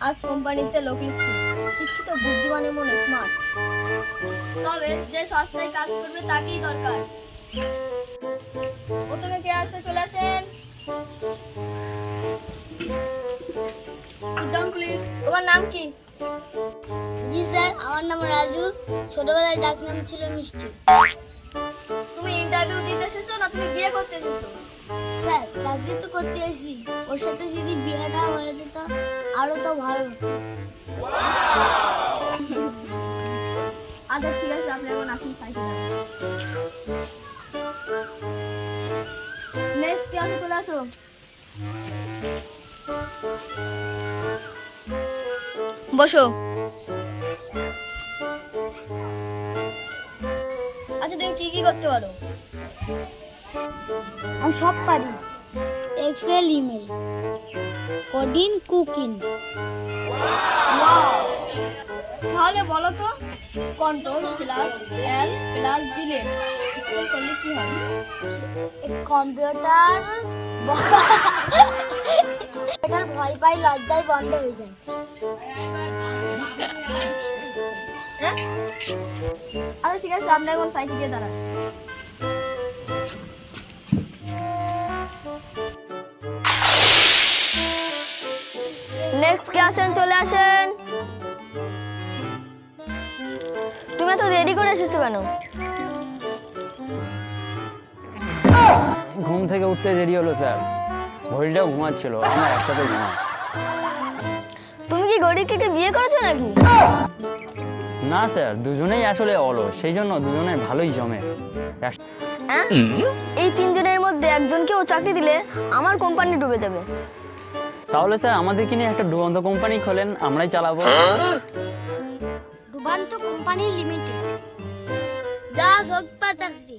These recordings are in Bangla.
আজ কোম্পানিতে লোক লিখছি, শিক্ষিত বুদ্ধিমানের মনে স্মার্ট। তবে যে সস্তায় কাজ করবে তাকেই দরকার। প্রথমে কে আসে চলে আসেন। Sit down, please. তোমার নাম কি? জি স্যার, আমার নাম রাজু। ছোটবেলায় ডাক নাম ছিল মিষ্টি। তুমি ইন্টারভিউ দিতে এসেছো না তুমি বিয়ে করতে এসেছো? স্যার, চাকরি তো করতে এসেছি, ওর সাথে যদি বিয়েটা হয়ে যেত আরো তো ভালো হতো। আচ্ছা ঠিক আছে, আপনি এখন আসুন সাইকেল। নেক্সট ক্লাসে চলে আসো। বসো। আচ্ছা তুমি কি কি করতে পারো? আমি সব পারি, এক্সেল, ইমেল, কোডিং, কুকিং। তাহলে বলো তো, control plus L plus delete spell করলে কি হয়? কম্পিউটার এটার ভয় পাই, লজ্জায় বন্ধ হয়ে যায়। হ্যাঁ? আচ্ছা ঠিক আছে, আপনি এখন সাইকেল দিয়ে দাঁড়ান। নেক্সট কে আসেন চলে আসেন। তুমি এত দেরি করে এসেছো কেন? ঘুম থেকে উঠতে দেরি হলো স্যার, ঘড়িটাও ঘুমাচ্ছিল, আমরা একসাথে ঘুমাই। তুমি কি গরিবকে বিয়ে করেছো নাকি? না স্যার, দুজনেই আসলে অলস, সেই জন্য দুজনে ভালোই জমে। হ্যাঁ? এই তিনজনের মধ্যে একজনকেও চাকরি দিলে আমার কোম্পানি ডুবে যাবে। তাহলে স্যার আমাদেরকে নিয়ে একটা ডুবন্ত কোম্পানি খোলেন, আমরাই চালাবো। ডুবান্ত কোম্পানি লিমিটেড, যা হোক বা চাকরি।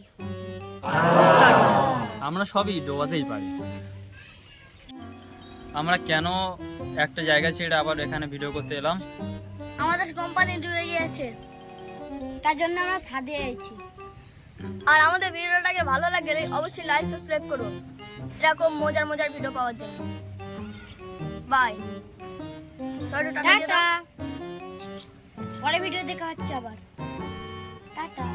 আমরা সবই ডোবাতেই পারি। আমরা কেন একটা জায়গা ছেড়ে আবার এখানে ভিডিও করতে এলাম? আমাদের কোম্পানি ডুবে গিয়েছে, তার জন্য আমরা ছাদে আছি। আর আমাদের ভিডিওটাকে ভালো লাগলে অবশ্যই লাইক সাবস্ক্রাইব করুন এরকম মজার মজার ভিডিও পাওয়ার জন্য। বাই। টাটা, পরে ভিডিও দেখা হচ্ছে আবার। টাটা।